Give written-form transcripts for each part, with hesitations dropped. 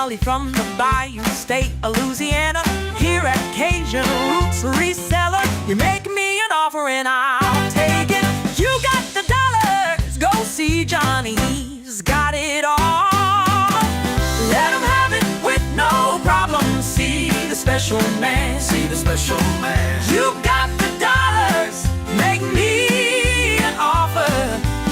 originally from the Bayou State of Louisiana. Here at Cajun Roots Reseller, you make me an offer and I'll take it. You got the dollars, go see Johnny, he's got it all. Let him have it with no problem. See the special man, see the special man. You got the dollars, make me an offer.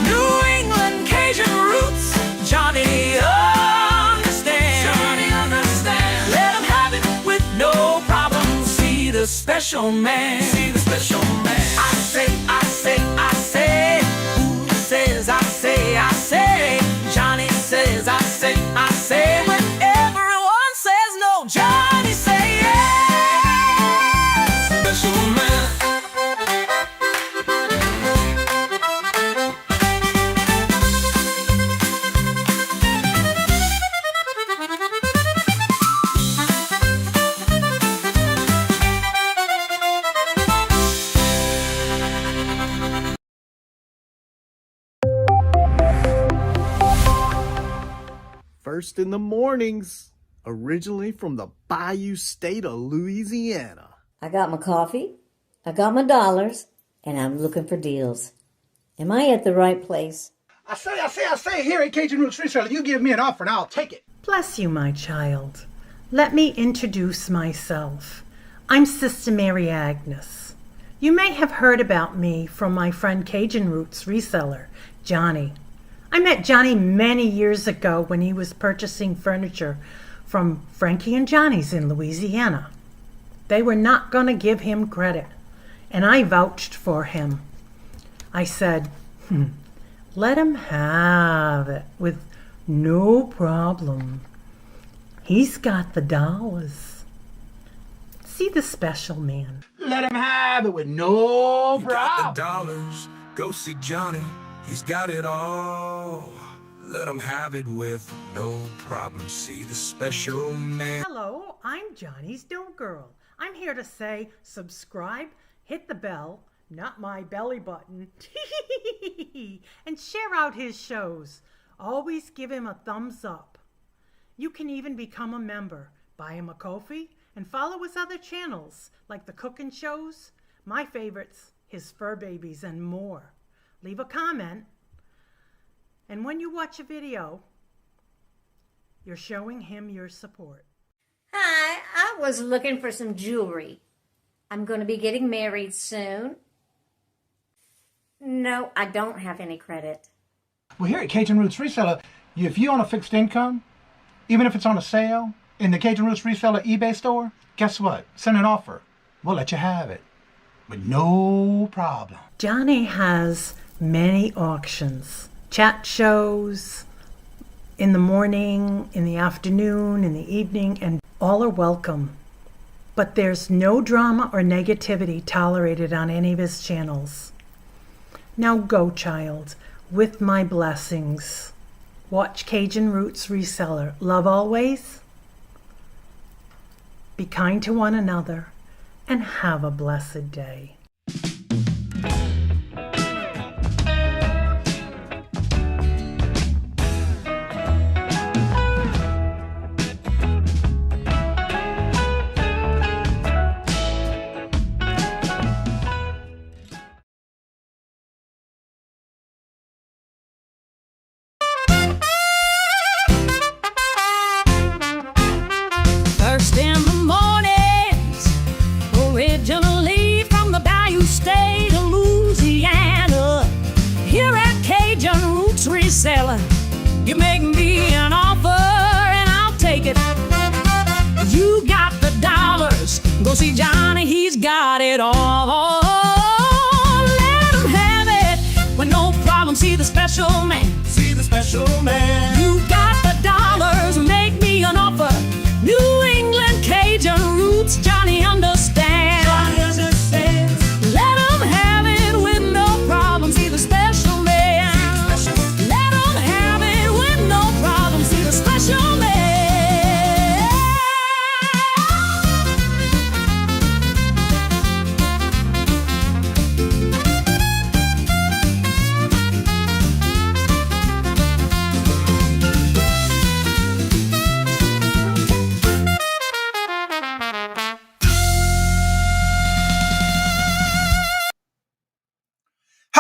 New England Kajun Roots, Johnny understands. Johnny understands. Let him have it with no problem. See the special man, see the special man. I say, I say, I say. Who says I say, I say? Johnny says I say, I say. When everyone says no, Johnny say yes. Special man. First in the mornings, originally from the Bayou State of Louisiana. I got my coffee, I got my dollars, and I'm looking for deals. Am I at the right place? I say, here at Cajun Roots Reseller, you give me an offer and I'll take it. Bless you, my child. Let me introduce myself. I'm Sister Mary Agnes. You may have heard about me from my friend Cajun Roots Reseller, Johnny. I met Johnny many years ago when he was purchasing furniture from Frankie and Johnny's in Louisiana. They were not going to give him credit, and I vouched for him. I said, let him have it with no problem. He's got the dollars. See the special man. Let him have it with no You got problem. the dollars, go see Johnny, he's got it all. Let him have it with no problem. See the special man. Hello, I'm Johnny's Dough Girl. I'm here to say subscribe, hit the bell, not my belly button, and share out his shows. Always give him a thumbs up. You can even become a member. Buy him a coffee and follow his other channels like the cooking shows, my favorites, his fur babies, and more. Leave a comment. And when you watch a video, you're showing him your support. Hi, I was looking for some jewelry. I'm going to be getting married soon. No, I don't have any credit. Well, here at Cajun Roots Reseller, if you own a fixed income, even if it's on a sale, in the Cajun Roots Reseller eBay store, guess what? Send an offer. We'll let you have it with no problem. Johnny has many auctions, chat shows, in the morning, in the afternoon, in the evening, and all are welcome. But there's no drama or negativity tolerated on any of his channels. Now go, child, with my blessings. Watch Cajun Roots Reseller. Love always. Be kind to one another, and have a blessed day. First in the mornings, originally from the Bayou State of Louisiana. Here at Cajun Roots Reseller, you make me an offer and I'll take it. You got the dollars, go see Johnny, he's got it all. Let him have it with no problem. See the special man, see the special man. You got the dollars, make me an offer. New England Kajun Roots, Johnny understands. Johnny understands. Let him have it with no problem. See the special man. Let him have it with no problem. See the special man.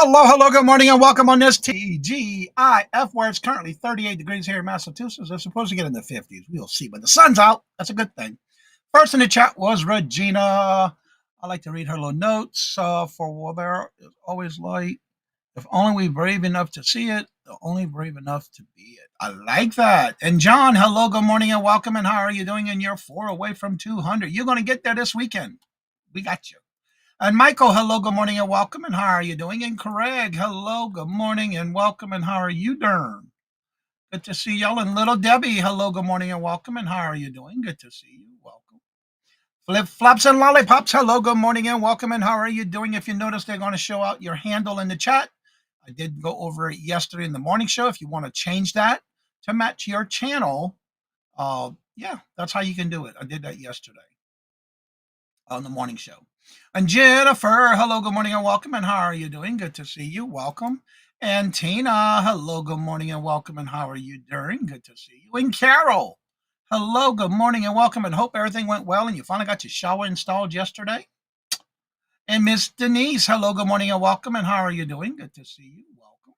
Hello, good morning, and welcome on this TGIF, where it's currently 38 degrees here in Massachusetts. It's supposed to get in the 50s. We'll see, but the sun's out. That's a good thing. First in the chat was Regina. I like to read her little notes. For there is always light. If only we brave enough to see it, only brave enough to be it. I like that. And John, hello, good morning, and welcome, and how are you doing? And you're 4 away from 200. You're going to get there this weekend. We got you. And Michael, hello, good morning, and welcome, and how are you doing? And Craig, hello, good morning, and welcome, and how are you doing? Good to see y'all. And little Debbie, hello, good morning, and welcome, and how are you doing? Good to see you. Welcome. Flip flops and lollipops, hello, good morning, and welcome, and how are you doing? If you notice, they're going to show out your handle in the chat. I did go over it yesterday in the morning show. If you want to change that to match your channel, yeah, that's how you can do it. I did that yesterday on the morning show. And Jennifer, hello, good morning, and welcome, and how are you doing? Good to see you. Welcome. And Tina, hello, good morning, and welcome, and how are you doing? Good to see you. And Carol, hello, good morning, and welcome, and hope everything went well, and you finally got your shower installed yesterday. And Miss Denise, hello, good morning, and welcome, and how are you doing? Good to see you. Welcome.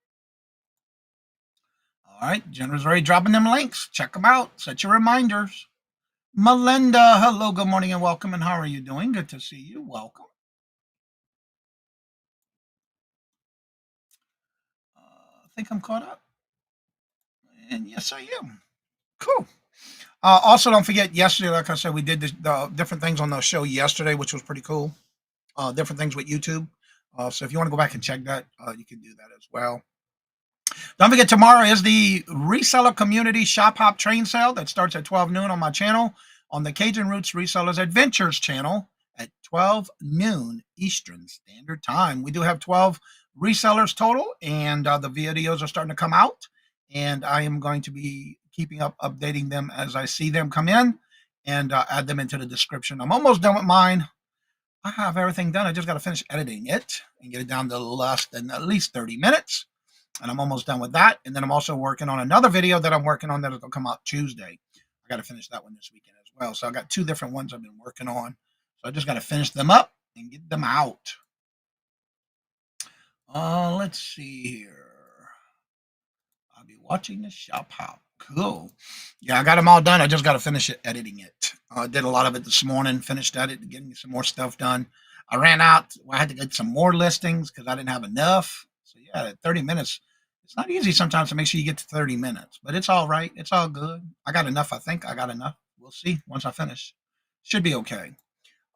All right, Jennifer's already dropping them links. Check them out. Set your reminders. Melinda, hello, good morning, and welcome, and how are you doing? Good to see you. Welcome. I think I'm caught up. And yes, I am. Cool. Also, don't forget, yesterday, like I said, we did the different things on the show yesterday, which was pretty cool. Different things with YouTube. So if you want to go back and check that, you can do that as well. Don't forget, tomorrow is the Reseller Community Shop Hop Train Sale that starts at 12 noon on my channel, on the Cajun Roots Resellers Adventures channel at 12 noon Eastern Standard Time. We do have 12 resellers total, and the videos are starting to come out, and I am going to be keeping up, updating them as I see them come in, and add them into the description. I'm almost done with mine. I have everything done. I just got to finish editing it and get it down to less than at least 30 minutes. And I'm almost done with that. And then I'm also working on another video that I'm working on that will come out Tuesday. I got to finish that one this weekend as well. So I got 2 different ones I've been working on. So I just got to finish them up and get them out. Let's see here. I'll be watching the shop hop. Cool. Yeah, I got them all done. I just got to finish it, editing it. I did a lot of it this morning, finished it, getting some more stuff done. I ran out. I had to get some more listings because I didn't have enough. So yeah, 30 minutes. It's not easy sometimes to make sure you get to 30 minutes, but it's all right. It's all good. I got enough. I think I got enough. We'll see once I finish. Should be okay.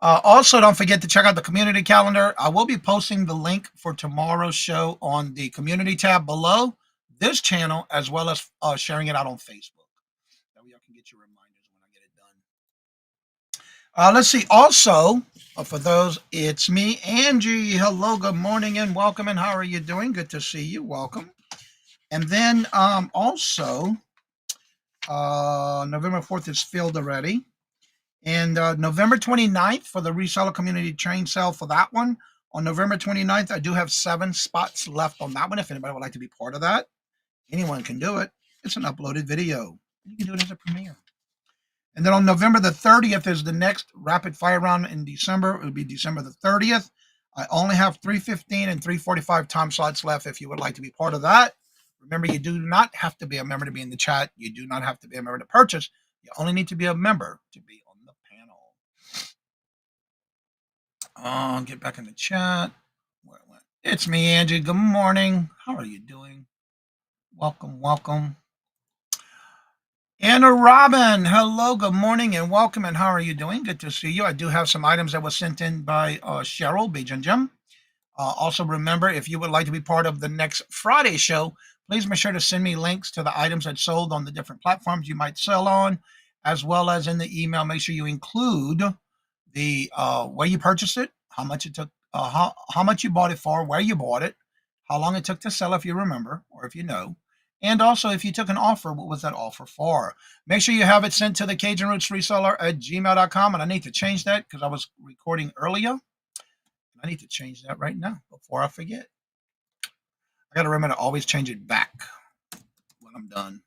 Also, don't forget to check out the community calendar. I will be posting the link for tomorrow's show on the community tab below this channel, as well as sharing it out on Facebook. That way y'all can get your reminders when I get it done. Let's see. Also, for those, it's me, Angie. Hello, good morning, and welcome, and how are you doing? Good to see you. Welcome. And then also, November 4th is filled already. And November 29th for the Reseller Community Train Sale for that one. On November 29th, I do have 7 spots left on that one. If anybody would like to be part of that, anyone can do it. It's an uploaded video. You can do it as a premiere. And then on November the 30th is the next rapid fire round in December. It will be December the 30th. I only have 3:15 and 3:45 time slots left if you would like to be part of that. Remember, you do not have to be a member to be in the chat. You do not have to be a member to purchase. You only need to be a member to be on the panel. Get back in the chat. Where it went? It's me, Angie. Good morning. How are you doing? Welcome, welcome. Anna Robin, hello, good morning, and welcome, and how are you doing? Good to see you. I do have some items that were sent in by Cheryl, Beijing Jim. Also, remember, if you would like to be part of the next Friday show, please make sure to send me links to the items that sold on the different platforms you might sell on, as well as in the email. Make sure you include the where you purchased it, how much it took, how much you bought it for, where you bought it, how long it took to sell, if you remember, or if you know. And also, if you took an offer, what was that offer for? Make sure you have it sent to the Cajun Roots Reseller at gmail.com. And I need to change that because I was recording earlier. I need to change that right now before I forget. I got to remember to always change it back when I'm done.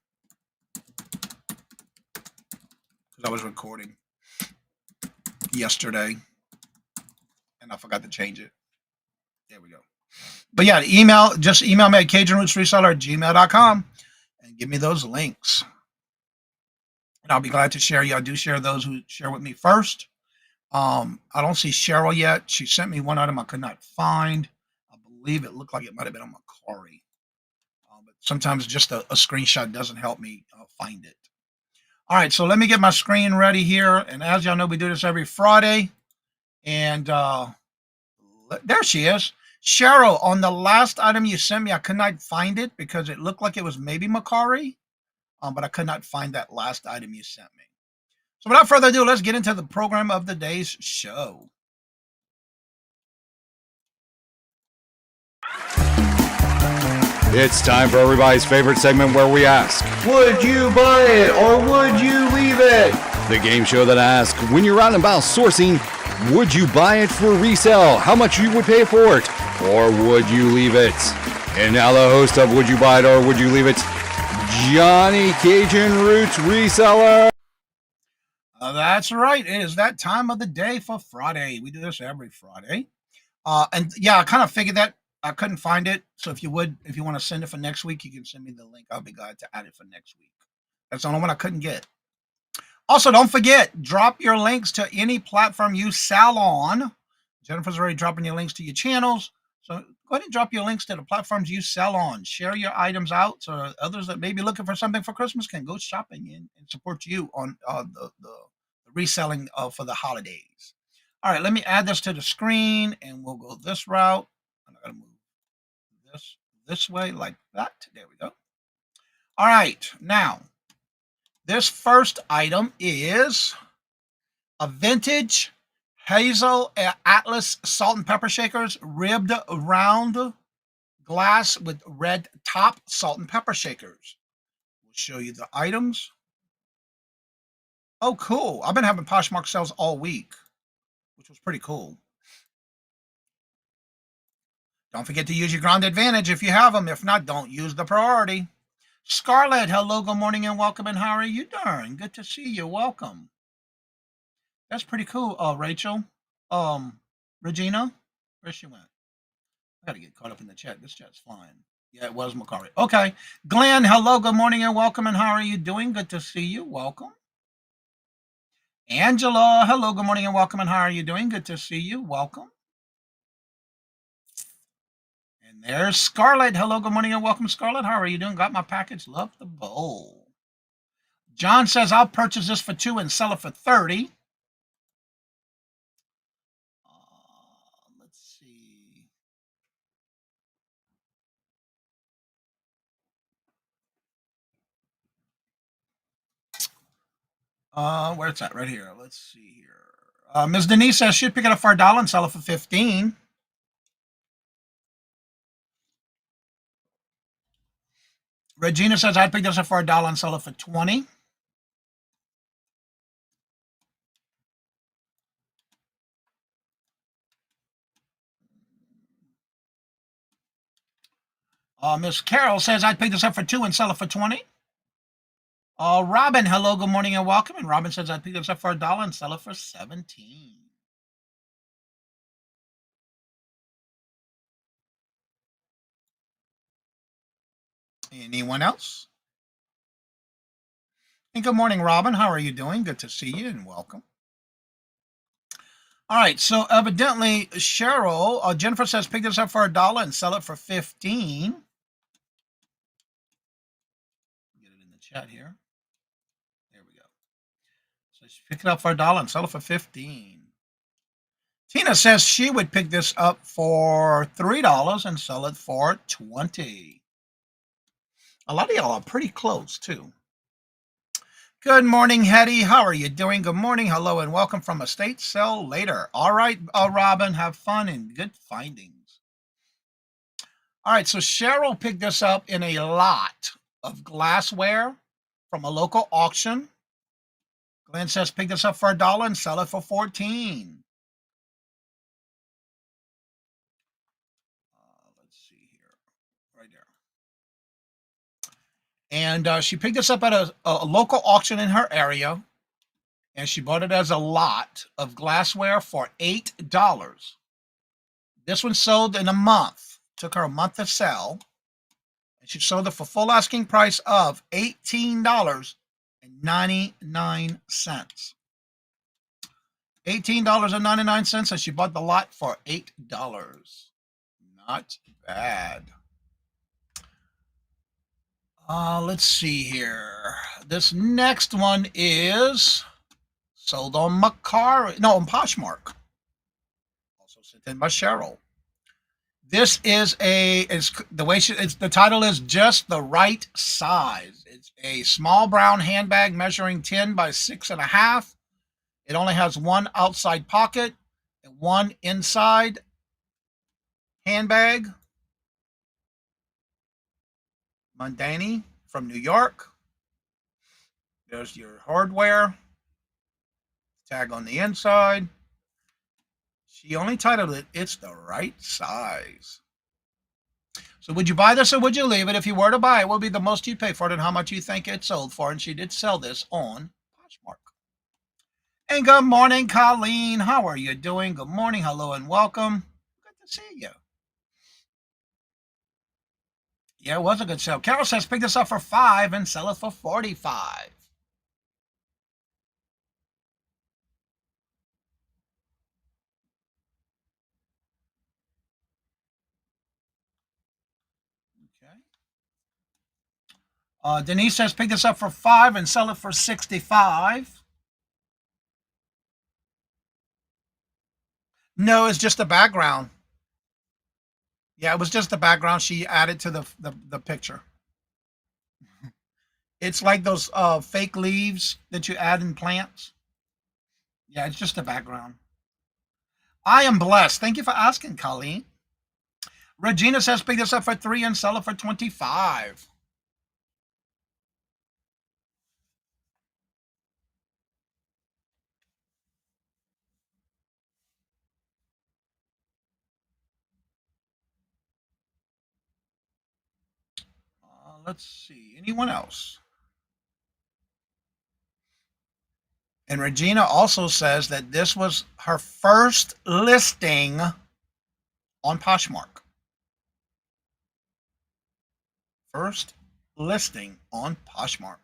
Because I was recording yesterday and I forgot to change it. There we go. But yeah, just email me at CajunRootsReseller@gmail.com and give me those links. And I'll be glad to share you. I do share those who share with me first. I don't see Cheryl yet. She sent me one item I could not find. I believe it looked like it might have been on Macari. But sometimes just a screenshot doesn't help me find it. All right, so let me get my screen ready here. And as y'all know, we do this every Friday. And there she is. Cheryl, on the last item you sent me, I could not find it because it looked like it was maybe Macari. But I could not find that last item you sent me. So without further ado, let's get into the program of the day's show. It's time for everybody's favorite segment where we ask, Would you buy it or would you leave it? the game show that asks, when you're out and about sourcing, would you buy it for resale? How much you would pay for it? Or would you leave it? And now the host of Would You Buy It or Would You Leave It, Johnny Cajun Roots Reseller. That's right. It is that time of the day for Friday. We do this every Friday. And yeah, I kind of figured that I couldn't find it. So if you want to send it for next week, you can send me the link. I'll be glad to add it for next week. That's the only one I couldn't get. Also, don't forget, drop your links to any platform you sell on. Jennifer's already dropping your links to your channels. So go ahead and drop your links to the platforms you sell on. Share your items out so others that may be looking for something for Christmas can go shopping and support you on the reselling for the holidays. All right, let me add this to the screen and we'll go this route. I'm going to move this way like that. There we go. All right, now this first item is a vintage Hazel Atlas salt and pepper shakers, ribbed round glass with red top, salt and pepper shakers. We'll show you the items. Oh, cool. I've been having Poshmark sales all week, which was pretty cool. Don't forget to use your ground advantage if you have them. If not, don't use the priority. Scarlett, hello, good morning and welcome. And how are you doing? Good to see you. Welcome. That's pretty cool. Rachel, Regina, where she went? I got to get caught up in the chat. This chat's flying. Yeah, it was Macari. Okay. Glenn, hello, good morning and welcome. And how are you doing? Good to see you. Welcome. Angela, hello, good morning and welcome. And how are you doing? Good to see you. Welcome. And there's Scarlett. Hello, good morning and welcome, Scarlett. How are you doing? Got my package. Love the bowl. John says, I'll purchase this for $2 and sell it for $30. Let's see. Where's it's at? Right here. Let's see here. Ms. Denise says she'd pick it up for $1 and sell it for $15. Regina says I'd pick this up for $1 and sell it for $20. Miss Carol says I'd pick this up for $2 and sell it for $20. Robin, hello, good morning and welcome. And Robin says I'd pick this up for $1 and sell it for $17. Anyone else? And good morning, Robin. How are you doing? Good to see you and welcome. All right, so evidently Cheryl, Jennifer says pick this up for $1 and sell it for $15. Get it in the chat here. There we go. So she picked it up for $1 and sell it for $15. Tina says she would pick this up for $3 and sell it for $20. A lot of y'all are pretty close too. Good morning, Hetty. How are you doing? Good morning. Hello and welcome from Estate Sell Later. All right, Robin, have fun and good findings. All right, so Cheryl picked this up in a lot of glassware from a local auction. Glenn says pick this up for $1 and sell it for $14. Let's see here. Right there. And she picked this up at a local auction in her area, and she bought it as a lot of glassware for $8. This one sold in a month. Took her a month to sell. And she sold it for full asking price of $18.99. $18.99, and she bought the lot for $8. Not bad. Let's see here. This next one is sold on Poshmark. Also sent in by Cheryl. This is the title is Just the Right Size. It's a small brown handbag measuring 10 by 6.5. It only has one outside pocket and one inside handbag. Mundani from New York. There's your hardware. Tag on the inside. She only titled it, It's the Right Size. So would you buy this or would you leave it? If you were to buy it, what would be the most you'd pay for it and how much you think it sold for? And she did sell this on Poshmark. And good morning, Colleen. How are you doing? Good morning. Hello and welcome. Good to see you. Yeah, it was a good sale. Carol says pick this up for $5 and sell it for $45. Okay. Denise says pick this up for $5 and sell it for $65. No, it's just the background. Yeah, it was just the background she added to the picture. It's like those fake leaves that you add in plants. Yeah, it's just the background. I am blessed. Thank you for asking, Colleen. Regina says pick this up for $3 and sell it for $25. Let's see. Anyone else? And Regina also says that this was her first listing on Poshmark. First listing on Poshmark.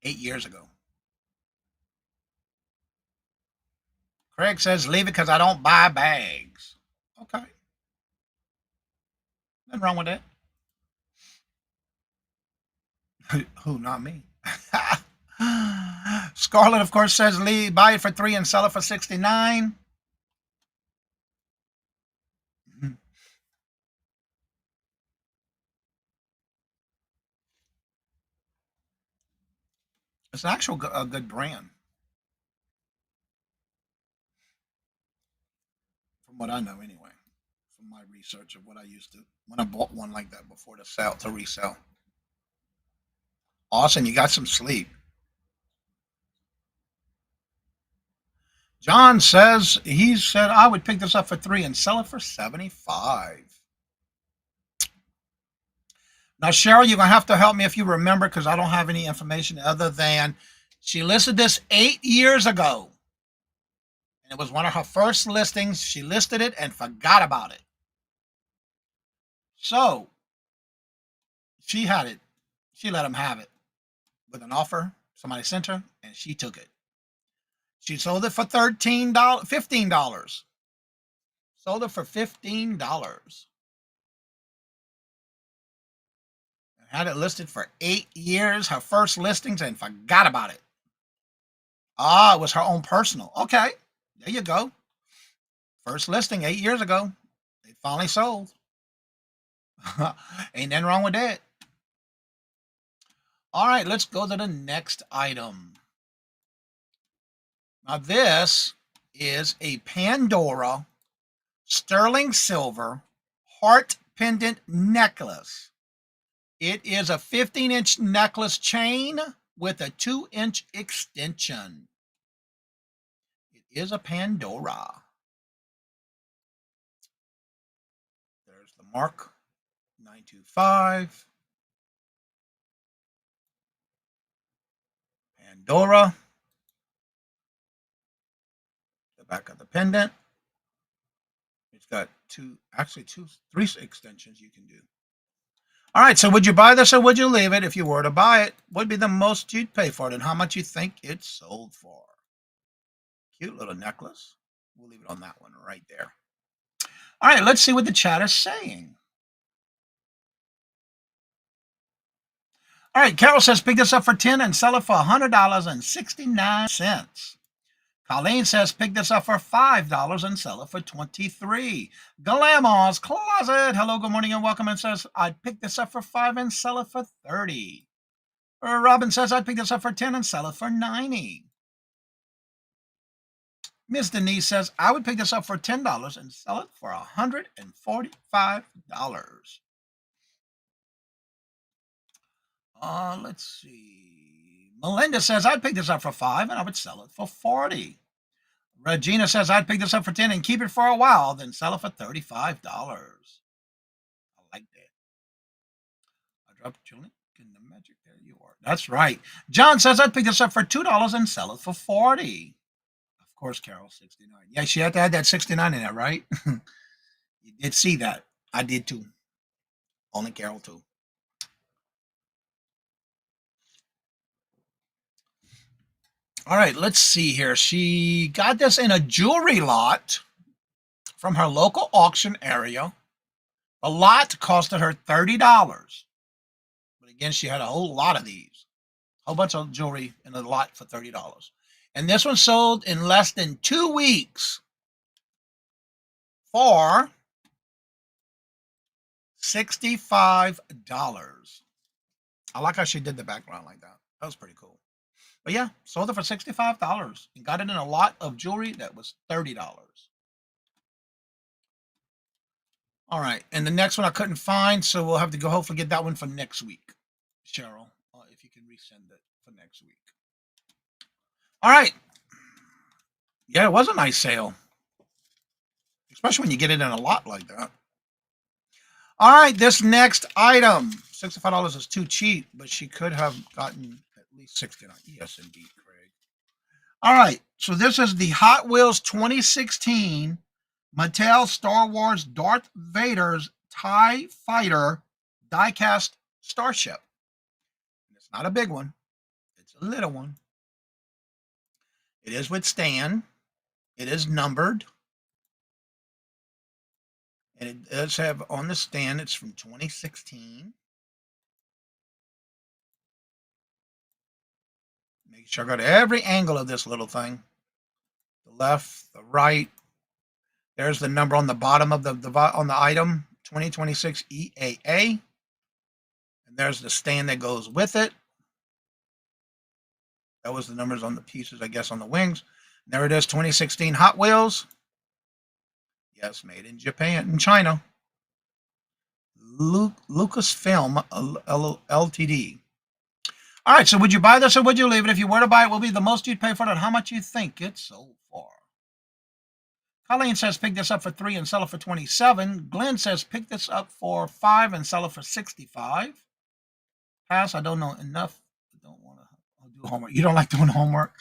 8 years ago. Craig says leave it because I don't buy bags. Okay. Nothing wrong with that. Who? Not me. Scarlett, of course, says buy it for $3 and sell it for $69. It's an actual a good brand. From what I know, anyway. From my research of what I used to when I bought one like that before to resell. Awesome, you got some sleep. John says he said I would pick this up for $3 and sell it for $75. Now, Cheryl, you're gonna have to help me if you remember because I don't have any information other than she listed this 8 years ago. And it was one of her first listings. She listed it and forgot about it. So she had it. She let him have it with an offer. Somebody sent her and she took it. She sold it for $15. Sold it for $15. And had it listed for 8 years, her first listings, and forgot about it. Ah, it was her own personal. Okay, there you go. First listing 8 years ago. They finally sold. Ain't nothing wrong with that. All right, let's go to the next item. Now, this is a Pandora sterling silver heart pendant necklace. It is a 15-inch necklace chain with a 2-inch extension. It is a Pandora. There's the mark, 925. Pandora. The back of the pendant. It's got three extensions you can do. All right, so would you buy this or would you leave it? If you were to buy it, what would be the most you'd pay for it and how much you think it sold for? Cute little necklace. We'll leave it on that one right there. All right, let's see what the chat is saying. All right, Carol says pick this up for $10 and sell it for $100.69. Colleen says pick this up for $5 and sell it for $23. Glamour's Closet, hello, good morning and welcome, and says I'd pick this up for $5 and sell it for $30. Robin says I'd pick this up for $10 and sell it for $90. Miss Denise says I would pick this up for $10 and sell it for $145. Let's see. Melinda says I'd pick this up for $5 and I would sell it for $40. Regina says I'd pick this up for $10 and keep it for a while, then sell it for $35. I like that. I dropped Julie in the magic. There you are. That's right. John says I'd pick this up for $2 and sell it for $40. Of course, Carol, 69. Yeah, she had to add that 69 in there, right? You did see that. I did too. Only Carol too. All right, let's see here. She got this in a jewelry lot from her local auction area. The lot costed her $30. But again, she had a whole lot of these. A whole bunch of jewelry in a lot for $30. And this one sold in less than 2 weeks for $65. I like how she did the background like that. That was pretty cool. But yeah, sold it for $65 and got it in a lot of jewelry that was $30. All right, and the next one I couldn't find, so we'll have to go hopefully get that one for next week. Cheryl, if you can resend it for next week. All right. Yeah, it was a nice sale, especially when you get it in a lot like that. All right, this next item, $65 is too cheap, but she could have gotten at least $69. Yes, indeed, Craig. All right, so this is the Hot Wheels 2016 Mattel Star Wars Darth Vader's TIE Fighter die-cast starship. It's not a big one. It's a little one. It is with Stan. It is numbered. And it does have on the stand, it's from 2016. Make sure I got every angle of this little thing. The left, the right. There's the number on the bottom of the on the item, 2026 EAA. And there's the stand that goes with it. That was the numbers on the pieces, I guess, on the wings. And there it is, 2016 Hot Wheels. Yes, made in Japan, in China. Lucasfilm Ltd. All right, so would you buy this or would you leave it? If you were to buy it, what will be the most you'd pay for it and how much you think it sold for? Colleen says pick this up for $3 and sell it for $27. Glenn says pick this up for $5 and sell it for $65. Pass, I don't know enough. I don't want to do homework. You don't like doing homework?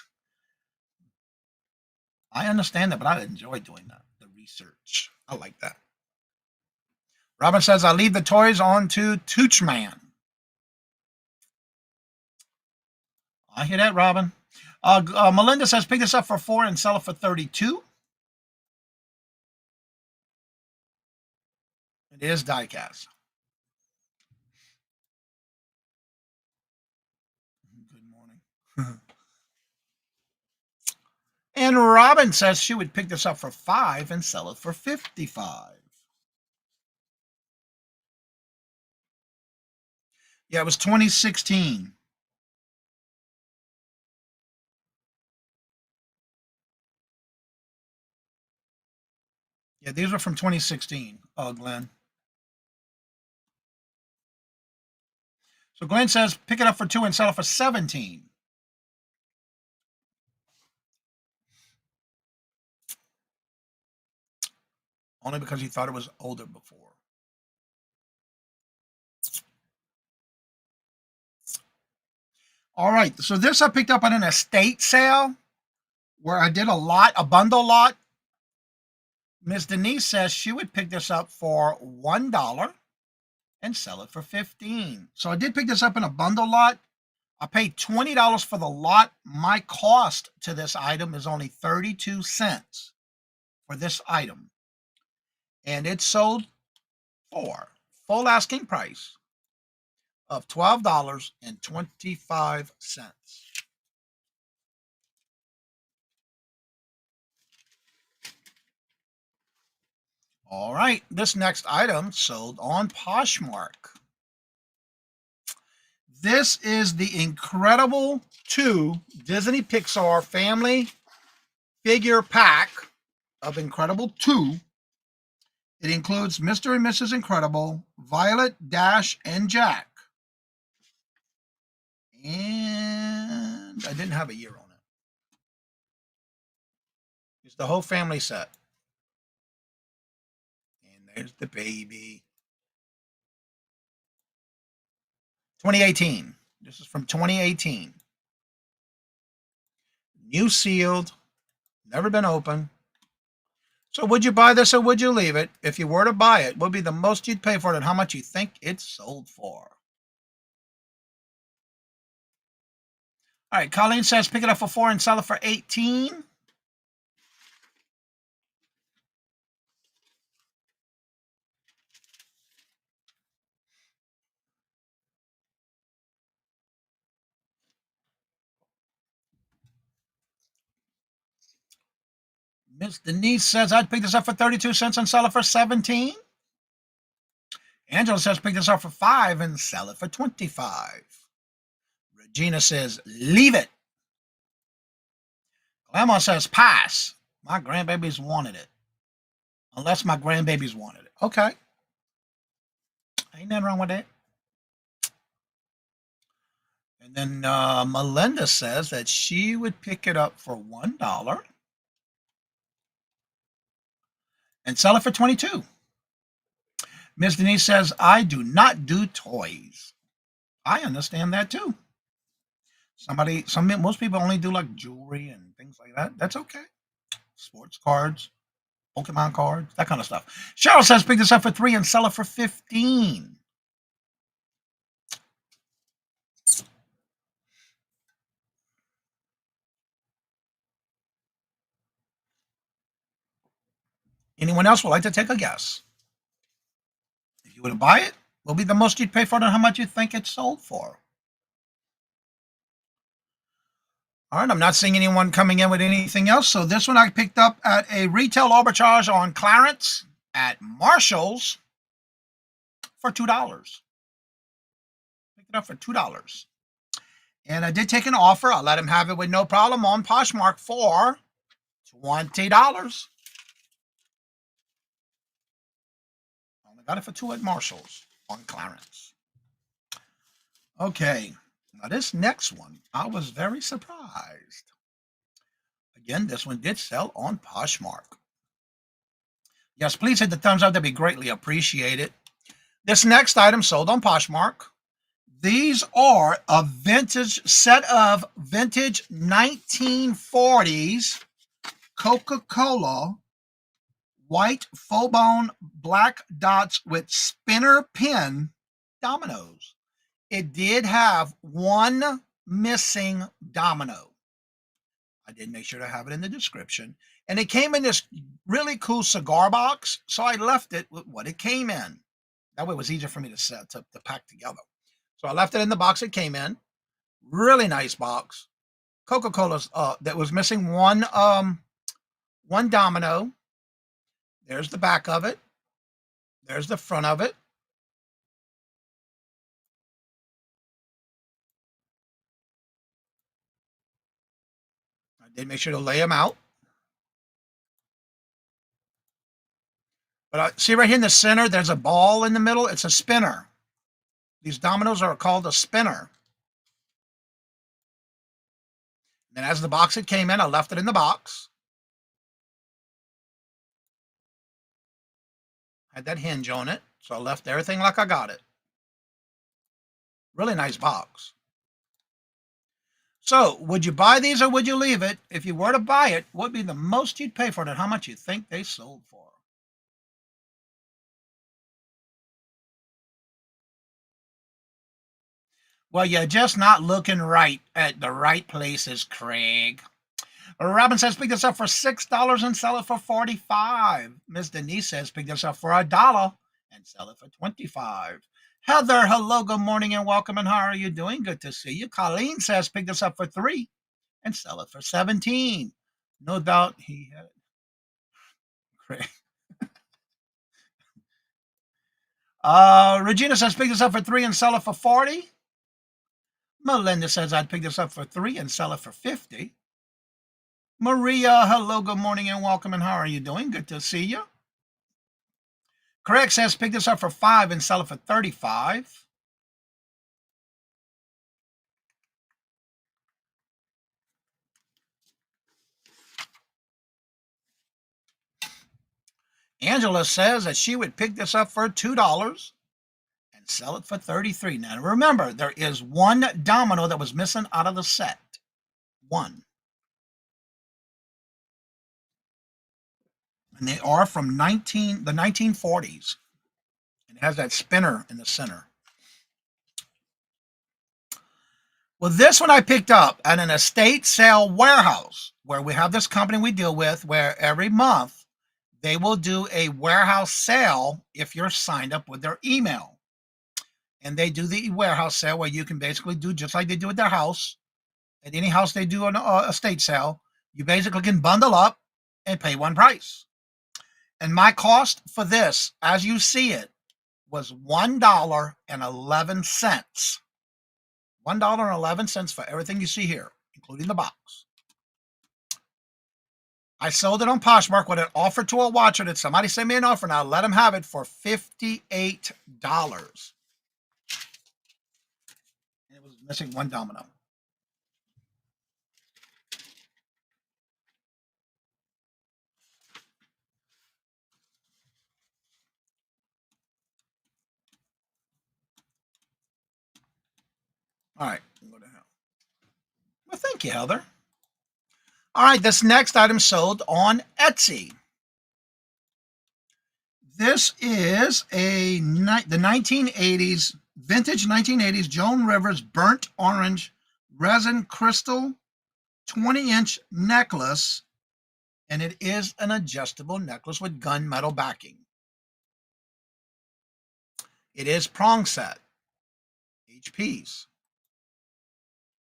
I understand that, but I enjoy doing that. Research. I like that. Robin says, I leave the toys on to Toochman. I hear that, Robin. Melinda says, pick this up for $4 and sell it for $32. It is die-cast. Good morning. And Robin says she would pick this up for $5 and sell it for $55. Yeah, it was 2016. Yeah, these are from 2016, Glenn. So Glenn says pick it up for $2 and sell it for $17. Only because he thought it was older before. All right, so this I picked up on an estate sale where I did a bundle lot. Miss Denise says she would pick this up for $1 and sell it for $15. So I did pick this up in a bundle lot. I paid $20 for the lot. My cost to this item is only 32 cents for this item. And it sold for full asking price of $12.25. All right, this next item sold on Poshmark. This is the Incredible 2 Disney Pixar Family Figure Pack of Incredible 2. It includes Mr. and Mrs. Incredible, Violet, Dash, and Jack. And I didn't have a year on it. It's the whole family set. And there's the baby. 2018. This is from 2018. New sealed, never been opened. So would you buy this or would you leave it? If you were to buy it, what would be the most you'd pay for it and how much you think it sold for? All right, Colleen says pick it up for $4 and sell it for $18. Miss Denise says I'd pick this up for 32 cents and sell it for 17. Angela says pick this up for $5 and sell it for 25. Regina says leave it. Grandma says pass. My grandbabies wanted it. Unless my grandbabies wanted it. Okay. Ain't nothing wrong with that. And then Melinda says that she would pick it up for $1 and sell it for 22. Miss Denise says, I do not do toys. I understand that too. Most people only do like jewelry and things like that. That's okay. Sports cards, Pokemon cards, that kind of stuff. Cheryl says, pick this up for $3 and sell it for 15. Anyone else would like to take a guess? If you were to buy it, what will be the most you'd pay for it and how much you think it sold for? All right, I'm not seeing anyone coming in with anything else. So this one I picked up at a retail arbitrage on clearance at Marshall's for $2. Picked it up for $2. And I did take an offer. I let him have it with no problem on Poshmark for $20. Got it for $2 at Marshall's on clearance. Okay, now this next one, I was very surprised. Again, this one did sell on Poshmark. Yes, please hit the thumbs up. That'd be greatly appreciated. This next item sold on Poshmark. These are a vintage set of vintage 1940s Coca-Cola white faux bone black dots with spinner pin dominoes. It did have one missing domino. I did make sure to have it in the description. And it came in this really cool cigar box, so I left it with what it came in. That way it was easier for me to pack together. So I left it in the box it came in. Really nice box. Coca-Cola's that was missing one domino. There's the back of it. There's the front of it. I did make sure to lay them out. But see right here in the center, there's a ball in the middle. It's a spinner. These dominoes are called a spinner. Then as the box it came in, I left it in the box. Had that hinge on it, so I left everything like I got it. Really nice box. So, would you buy these or would you leave it? If you were to buy it, what would be the most you'd pay for it and how much you think they sold for? Well, you're just not looking right at the right places, Craig. Robin says pick this up for $6 and sell it for $45. Miss Denise says pick this up for $1 and sell it for $25. Heather, hello, good morning and welcome, and how are you doing? Good to see you. Colleen says pick this up for $3 and sell it for $17. No doubt he had Craig. Regina says pick this up for $3 and sell it for $40. Melinda says I'd pick this up for $3 and sell it for $50. Maria, hello, good morning and welcome, and how are you doing? Good to see you. Craig says pick this up for $5 and sell it for $35. Angela says that she would pick this up for $2 and sell it for $33. Now remember, there is one domino that was missing out of the set. One. And they are from the 1940s. It has that spinner in the center. Well, this one I picked up at an estate sale warehouse where we have this company we deal with where every month they will do a warehouse sale if you're signed up with their email. And they do the warehouse sale where you can basically do just like they do at their house. At any house they do an estate sale, you basically can bundle up and pay one price. And my cost for this, as you see it, was $1.11. $1.11 for everything you see here, including the box. I sold it on Poshmark with an offer to a watcher that somebody sent me an offer, and I let them have it for $58. It was missing one domino. All right. Well, thank you, Heather. All right, this next item sold on Etsy. This is the 1980s, vintage 1980s Joan Rivers burnt orange resin crystal 20-inch necklace, and it is an adjustable necklace with gunmetal backing. It is prong set, each piece.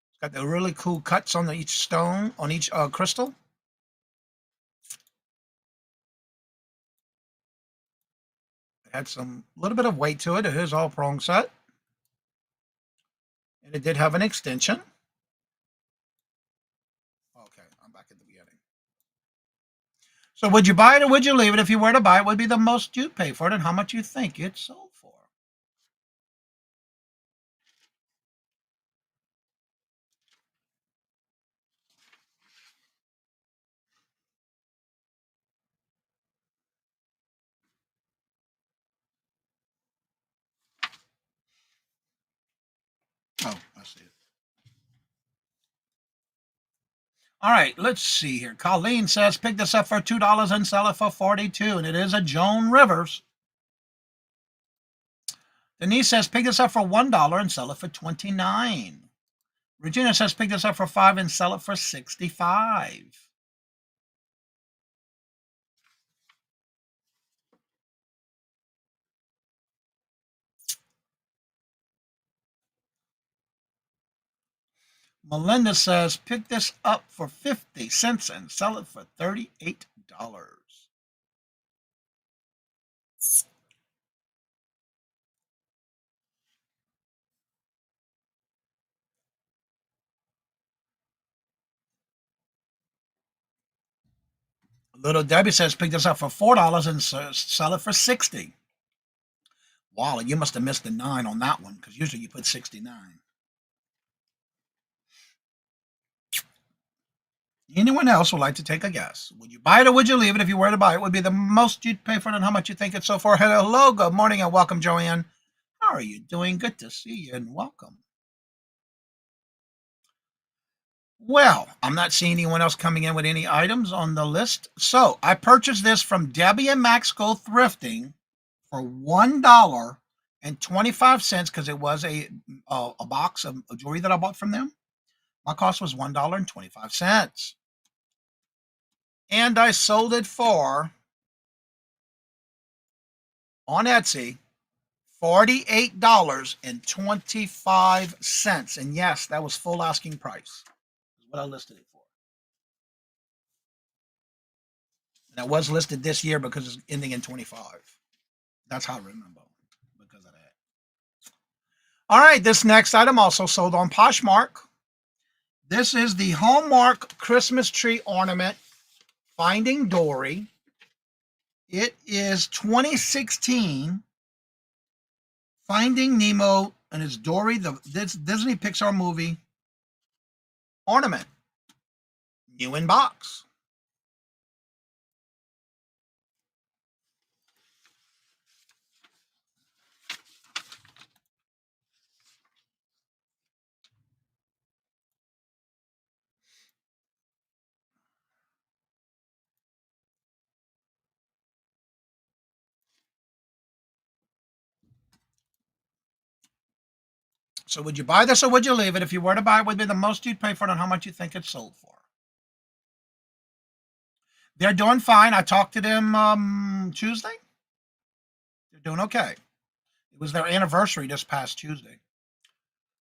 It's got the really cool cuts on each stone, on each crystal. It had some little bit of weight to it. It is all prong set. And it did have an extension. Okay, I'm back at the beginning. So would you buy it or would you leave it? If you were to buy it, what would be the most you'd pay for it and how much you think it sold for? Oh, I see it. All right, let's see here. Colleen says pick this up for $2 and sell it for $42, and it is a Joan Rivers. Denise says pick this up for $1 and sell it for $29. Regina says pick this up for $5 and sell it for $65. Melinda says pick this up for 50 cents and sell it for $38. Little Debbie says pick this up for $4 and sell it for $60. Wally, you must have missed the 9 on that one because usually you put 69. Anyone else would like to take a guess? Would you buy it or would you leave it? If you were to buy it, would be the most you'd pay for it and how much you think it's so far. Hello, good morning and welcome, Joanne. How are you doing? Good to see you and welcome. Well, I'm not seeing anyone else coming in with any items on the list. So I purchased this from Debbie and Max Go Thrifting for $1 $1.25 because it was a box of jewelry that I bought from them. My cost was $1.25. And I sold it for, on Etsy, $48.25. And yes, that was full asking price. Is what I listed it for. And it was listed this year because it's ending in 25. That's how I remember because of that. All right, this next item also sold on Poshmark. This is the Hallmark Christmas tree ornament, Finding Dory. It is 2016 Finding Nemo, and it's Dory, this Disney Pixar movie ornament. New in box. So would you buy this or would you leave it? If you were to buy it, what would be the most you'd pay for it and how much you think it sold for? They're doing fine. I talked to them Tuesday. They're doing okay. It was their anniversary this past Tuesday.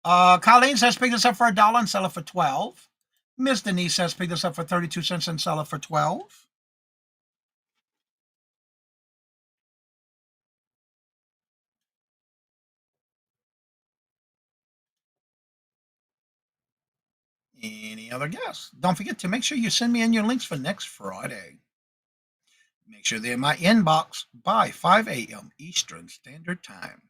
Colleen says pick this up for $1 and sell it for 12. Miss Denise says pick this up for 32 cents and sell it for 12. Any other guess? Don't forget to make sure you send me in your links for next Friday. Make sure they're in my inbox by 5 a.m. Eastern Standard Time.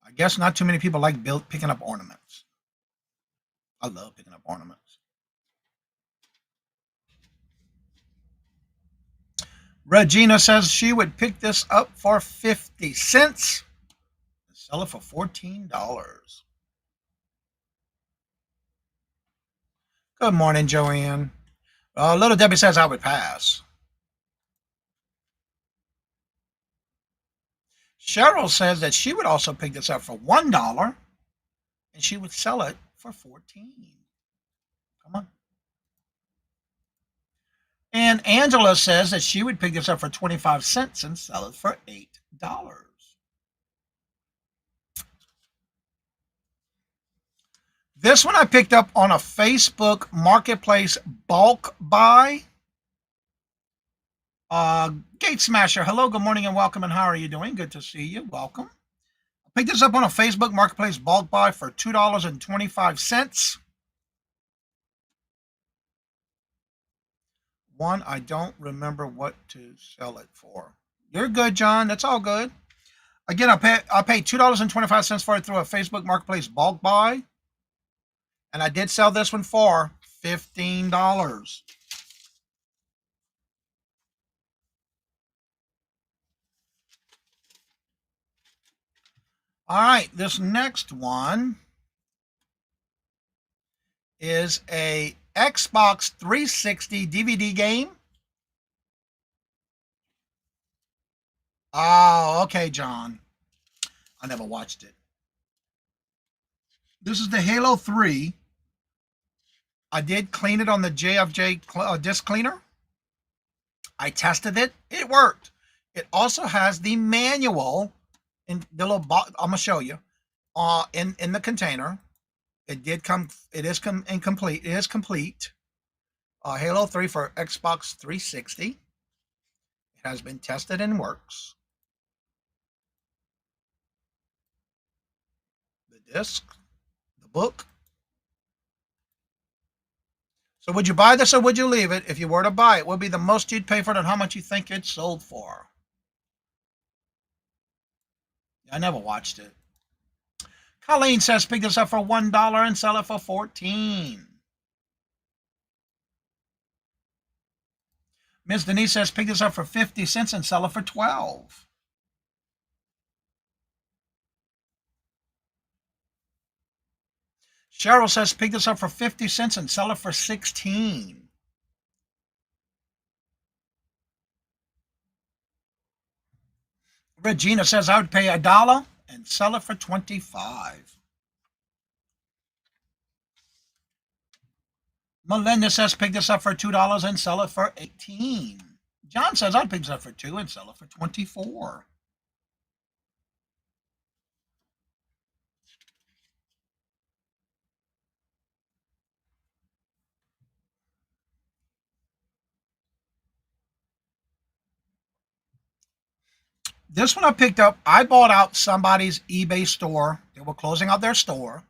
I guess not too many people like picking up ornaments. I love picking up ornaments. Regina says she would pick this up for 50 cents and sell it for $14. Good morning, Joanne. Little Debbie says I would pass. Cheryl says that she would also pick this up for $1 and she would sell it for $14. Come on. And Angela says that she would pick this up for 25 cents and sell it for $8. This one I picked up on a Facebook Marketplace bulk buy. Gate Smasher, hello, good morning and welcome, and how are you doing? Good to see you. Welcome. I picked this up on a Facebook Marketplace bulk buy for $2.25. One, I don't remember what to sell it for. You're good, John. That's all good. Again, I paid $2.25 for it through a Facebook Marketplace bulk buy. And I did sell this one for $15. All right, this next one is a Xbox 360 DVD game. Oh, okay, John. I never watched it. This is the Halo 3. I did clean it on the JFJ disc cleaner. I tested it. It worked. It also has the manual in the little box. I'm gonna show you. In the container. It did come. It is incomplete. It is complete. Halo 3 for Xbox 360. It has been tested and works. The disc, the book. So would you buy this or would you leave it? If you were to buy it, what would be the most you'd pay for it and how much you think it sold for? I never watched it. Colleen says pick this up for $1 and sell it for $14. Ms. Denise says pick this up for 50 cents and sell it for $12. Cheryl says pick this up for 50 cents and sell it for $16. Regina says I would pay $1 and sell it for 25. Melinda says pick this up for $2 and sell it for 18. John says I'd pick this up for $2 and sell it for 24. This one I picked up. I bought out somebody's eBay store. They were closing out their store.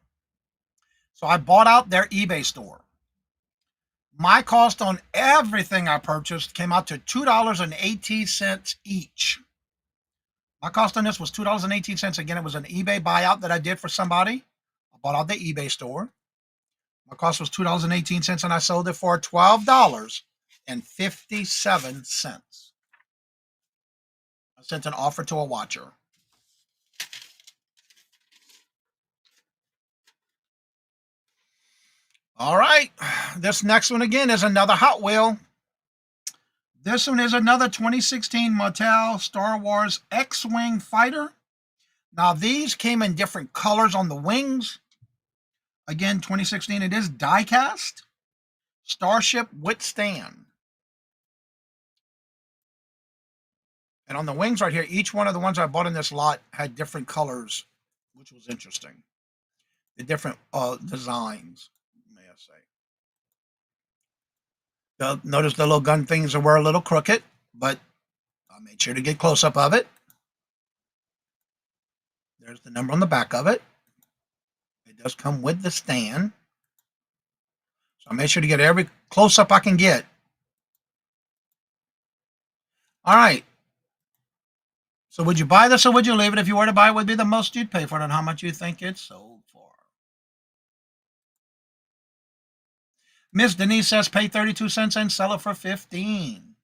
So I bought out their eBay store. My cost on everything I purchased came out to $2.18 each. My cost on this was $2.18. Again, it was an eBay buyout that I did for somebody. I bought out the eBay store. My cost was $2.18, and I sold it for $12.57. I sent an offer to a watcher. All right. This next one again is another Hot Wheel. This one is another 2016 Mattel Star Wars X-Wing fighter. Now, these came in different colors on the wings. Again, 2016, it is die-cast. Starship Withstand. And on the wings right here, each one of the ones I bought in this lot had different colors, which was interesting. The different designs, may I say. Notice the little gun things were a little crooked, but I made sure to get close-up of it. There's the number on the back of it. It does come with the stand. So I made sure to get every close-up I can get. All right. So would you buy this or would you leave it? If you were to buy it, what would be the most you'd pay for it and how much you think it's sold for? Miss Denise says pay 32 cents and sell it for 15.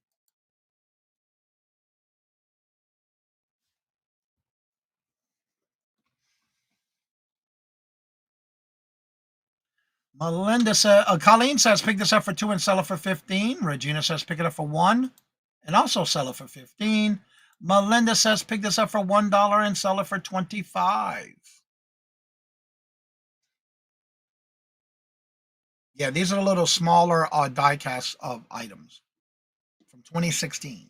Melinda says, Colleen says pick this up for 2 and sell it for 15. Regina says pick it up for 1 and also sell it for 15. Melinda says pick this up for $1 and sell it for 25. Yeah, these are a little smaller die-cast of items from 2016.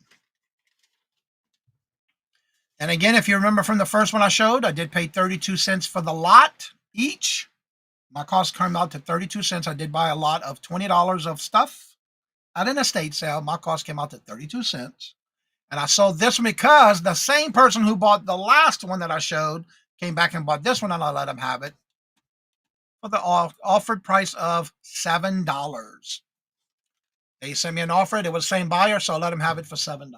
And again, if you remember from the first one I showed, I did pay 32 cents for the lot each. My cost came out to 32 cents. I did buy a lot of $20 of stuff at an estate sale. My cost came out to 32 cents. And I sold this one because the same person who bought the last one that I showed came back and bought this one, and I let him have it for the offered price of $7. They sent me an offer. It was the same buyer, so I let him have it for $7.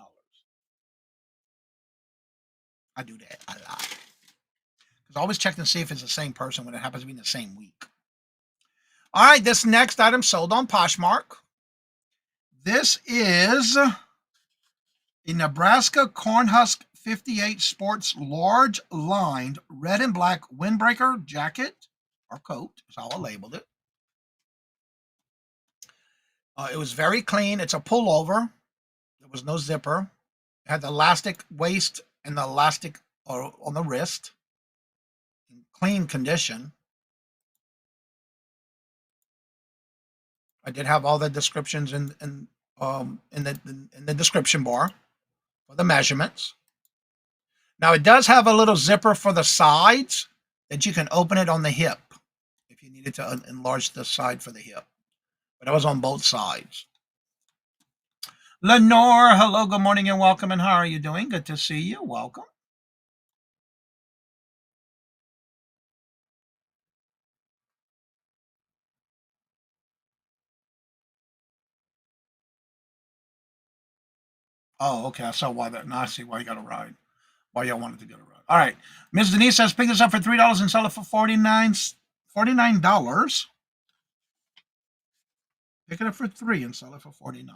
I do that a lot. Because I always check to see if it's the same person when it happens to be in the same week. All right, this next item sold on Poshmark. This is a Nebraska Cornhusk 58 Sports large lined red and black windbreaker jacket or coat is how I labeled it. It was very clean. It's a pullover. There was no zipper. It had the elastic waist and the elastic on the wrist. In clean condition. I did have all the descriptions in the description bar for the measurements. Now it does have a little zipper for the sides that you can open it on the hip if you needed to enlarge the side for the hip. But I was on both sides. Lenore, hello, good morning and welcome. And how are you doing? Good to see you. Welcome. Oh, okay. I saw why that. Now I see why you got a ride. Why y'all wanted to get a ride. All right. Ms. Denise says pick this up for $3 and sell it for $49. Pick it up for $3 and sell it for $49.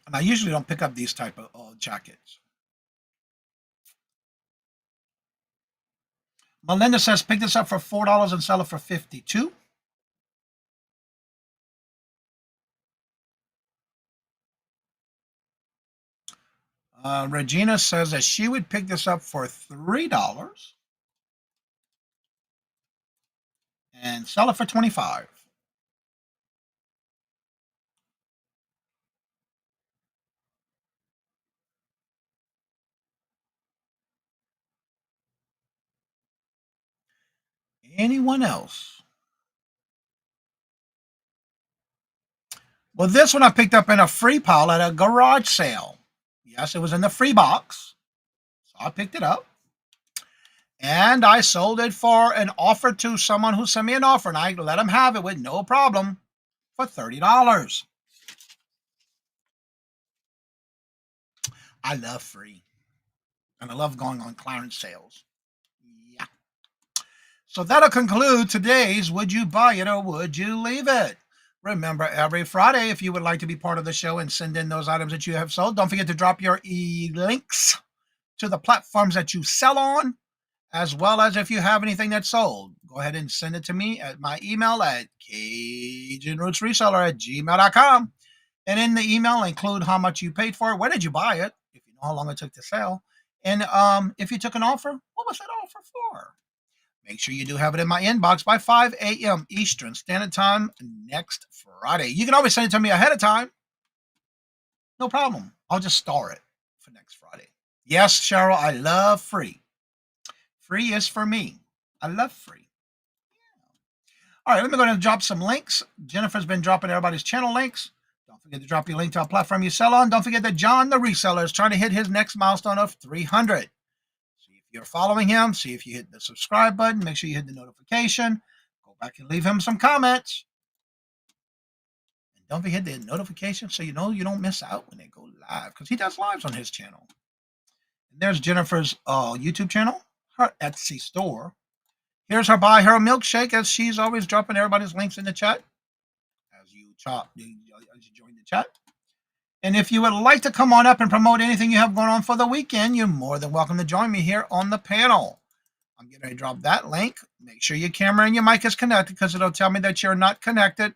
And I usually don't pick up these type of jackets. Melinda says, pick this up for $4 and sell it for $52. Regina says that she would pick this up for $3 and sell it for $25. Anyone else? Well, this one I picked up in a free pile at a garage sale. Yes, it was in the free box. So I picked it up. And I sold it for an offer to someone who sent me an offer, and I let them have it with no problem for $30. I love free. And I love going on clearance sales. Yeah. So that'll conclude today's Would You Buy It or Would You Leave It? Remember, every Friday, if you would like to be part of the show and send in those items that you have sold, don't forget to drop your links to the platforms that you sell on, as well as if you have anything that's sold. Go ahead and send it to me at my email at CajunRootsReseller@gmail.com. And in the email, include how much you paid for it, where did you buy it, if you know how long it took to sell, and if you took an offer, what was that offer for? Make sure you do have it in my inbox by 5 a.m. Eastern Standard Time next Friday. You can always send it to me ahead of time. No problem. I'll just store it for next Friday. Yes, Cheryl, I love free. Free is for me. I love free. All right, let me go ahead and drop some links. Jennifer's been dropping everybody's channel links. Don't forget to drop your link to our platform you sell on. Don't forget that John the Reseller is trying to hit his next milestone of 300. See if you're following him. See if you hit the subscribe button. Make sure you hit the notification. Go back and leave him some comments. And don't forget the notification so you know you don't miss out when they go live, because he does lives on his channel. And there's Jennifer's YouTube channel, her Etsy store. Here's her Buy Her Milkshake, as she's always dropping everybody's links in the chat as you join the chat. And if you would like to come on up and promote anything you have going on for the weekend, you're more than welcome to join me here on the panel. I'm getting ready to drop that link. Make sure your camera and your mic is connected, because it'll tell me that you're not connected,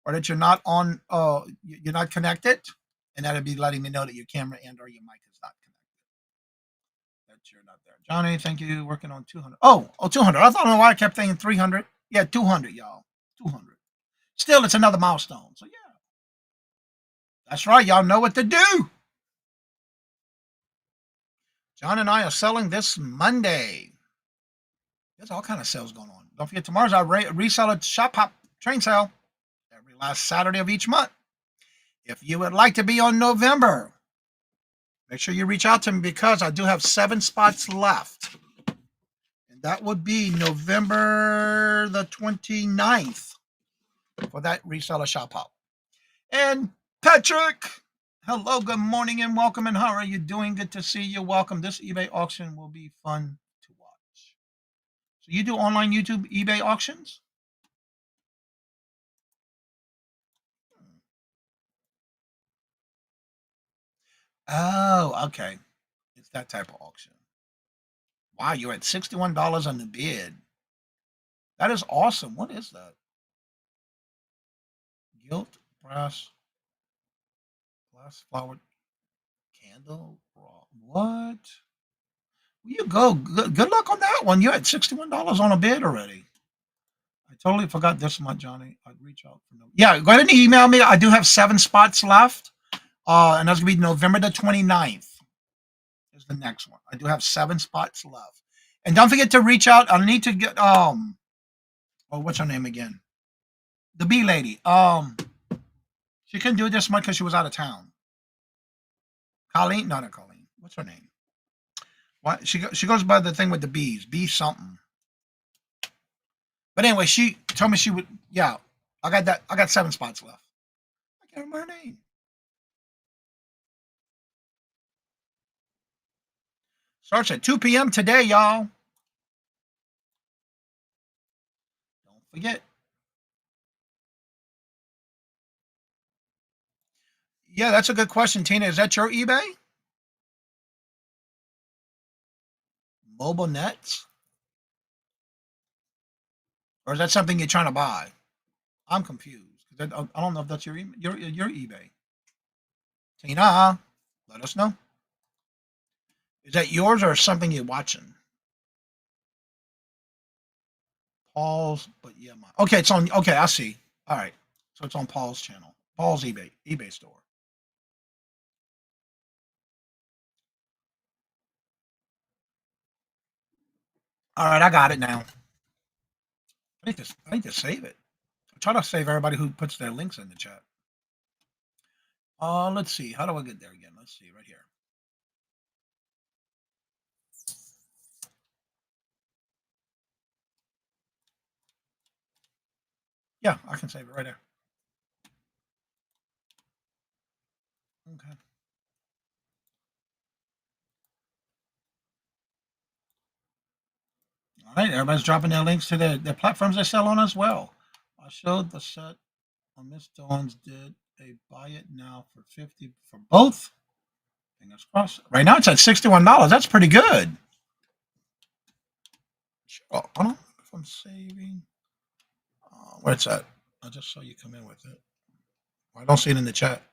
or that you're not on, you're not connected, and that'll be letting me know that your camera and or your mic is not connected. That you're not there. Johnny, thank you. Working on 200. Oh, 200. I don't know why I kept thinking 300. Yeah, 200, y'all. 200. Still, it's another milestone. So yeah. That's right. Y'all know what to do. John and I are selling this Monday. There's all kind of sales going on. Don't forget, tomorrow's our Reseller Shop Hop train sale every last Saturday of each month. If you would like to be on November, make sure you reach out to me, because I do have 7 spots left. And that would be November the 29th for that Reseller Shop Hop. And Patrick, hello, good morning and welcome, and how are you doing? Good to see you. Welcome. This eBay auction will be fun to watch. So you do online YouTube eBay auctions? Oh, okay. It's that type of auction. Wow, you're at $61 on the bid. That is awesome. What is that? Gilt brass glass flowered candle. What? You go. Good luck on that one. You're at $61 on a bid already. I totally forgot this month, Johnny. I'd reach out for no. Yeah, go ahead and email me. I do have 7 spots left. And that's gonna be November the 29th. Is the next one. I do have 7 spots left. And don't forget to reach out. I need to get what's her name again? The bee lady. She couldn't do it this month because she was out of town. Colleen? No, not Colleen. What's her name? What? She goes by the thing with the bees. Bee something. But anyway, she told me she would. Yeah, I got that. I got 7 spots left. I can't remember her name. Starts at 2 p.m. today, y'all. Don't forget. Yeah, that's a good question, Tina. Is that your eBay? Mobile Nets? Or is that something you're trying to buy? I'm confused. I don't know if that's your eBay. Tina, let us know. Is that yours or something you're watching? Paul's, but yeah, mine. Okay, it's on. Okay, I see. All right, so it's on Paul's channel, Paul's eBay store. All right, I got it now. I need to save it. I try to save everybody who puts their links in the chat. Let's see. How do I get there again? Let's see right here. Yeah, I can save it right there. Okay. All right, everybody's dropping their links to their platforms they sell on as well. I showed the set on Miss Dawn's did a buy it now for 50 for both. Fingers crossed. Right now it's at $61. That's pretty good. Sure. I don't know if I'm saving. Where it's at? I just saw you come in with it. I don't see it in the chat.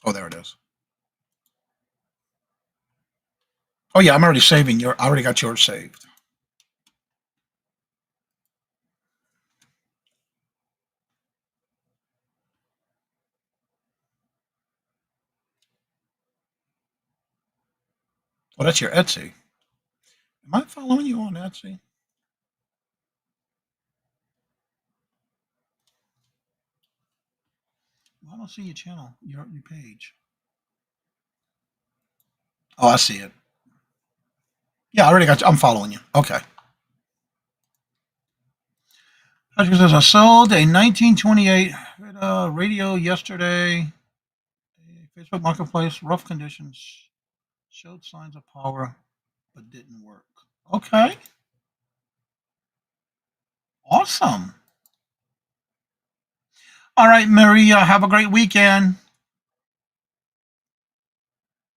Oh, there it is. Oh yeah, I'm already saving I already got yours saved. Oh, that's your Etsy. Am I following you on Etsy? I don't see your channel, your page. Oh, I see it. Yeah, I already got you. I'm following you. Okay. Patrick says, I sold a 1928 radio yesterday. Facebook Marketplace, rough conditions, showed signs of power, but didn't work. Okay. Awesome. All right, Maria, have a great weekend.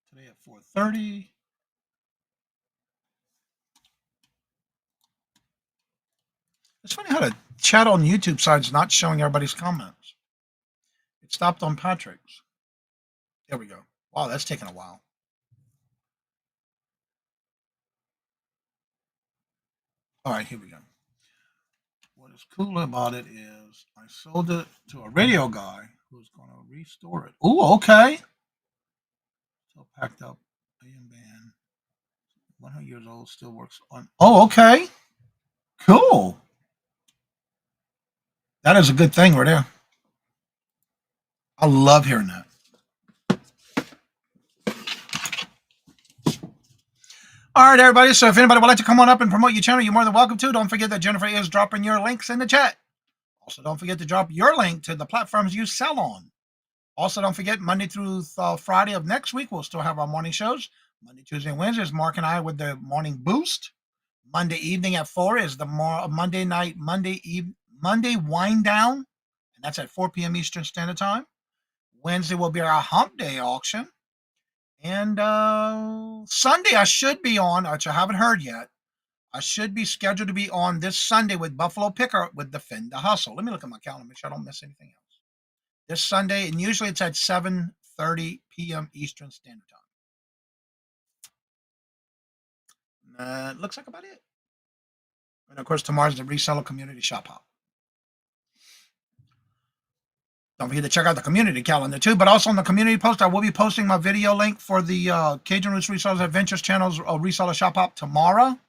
Today at 4:30. It's funny how the chat on YouTube side's not showing everybody's comments. It stopped on Patrick's. There we go. Wow, that's taking a while. All right, here we go. What is cool about it is I sold it to a radio guy who's going to restore it. Ooh, okay. Still packed up. AM band. 100 years old, still works on. Oh, okay. Cool. That is a good thing right there. I love hearing that. All right, everybody. So if anybody would like to come on up and promote your channel, you're more than welcome to. Don't forget that Jennifer is dropping your links in the chat. Also, don't forget to drop your link to the platforms you sell on. Also, don't forget Monday through Friday of next week, we'll still have our morning shows. Monday, Tuesday, and Wednesday is Mark and I with the morning boost. Monday evening at 4 is the Monday wind down, and that's at 4 p.m. Eastern Standard Time. Wednesday will be our hump day auction. And Sunday I should be on, which I haven't heard yet. I should be scheduled to be on this Sunday with Buffalo Picker with Defend the Hustle. Let me look at my calendar, make sure I don't miss anything else. This Sunday, and usually it's at 7:30 p.m. Eastern Standard Time. Looks like about it. And of course, tomorrow's the Reseller Community Shop Hop. Don't forget to check out the community calendar too. But also on the community post, I will be posting my video link for the Cajun Roots Resellers Adventures channel's Reseller Shop Hop tomorrow.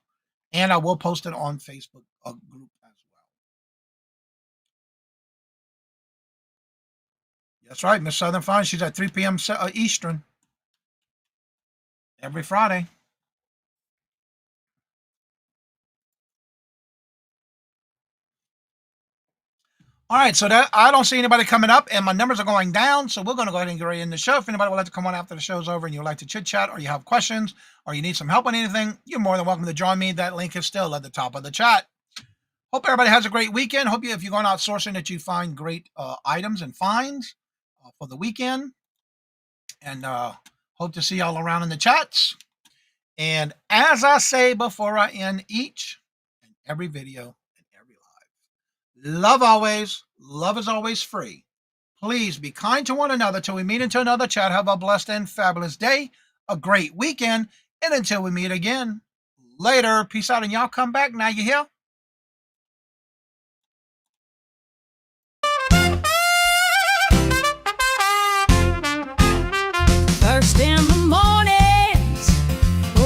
And I will post it on Facebook group as well. That's right, Miss Southern Fine. She's at 3 p.m. Eastern every Friday. All right, so that I don't see anybody coming up, and my numbers are going down, so we're going to go ahead and get right in the show. If anybody would like to come on after the show's over and you'd like to chit-chat or you have questions or you need some help on anything, you're more than welcome to join me. That link is still at the top of the chat. Hope everybody has a great weekend. Hope if you're going out sourcing that you find great items and finds for the weekend. And hope to see y'all around in the chats. And as I say before I end each and every video, and every live. Love always. Love is always free. Please be kind to one another till we meet into another chat. Have a blessed and fabulous day, a great weekend, and until we meet again, later. Peace out, and y'all come back now, you hear? First in the mornings,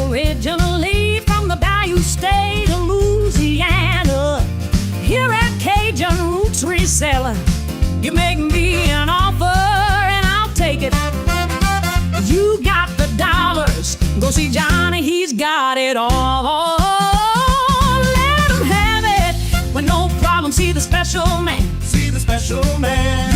originally from the Bayou State of Louisiana. Here at Cajun Roots Reseller, you make me an offer and I'll take it. You got the dollars, go see Johnny, he's got it all. Let him have it with no problem. See the special man. See the special man.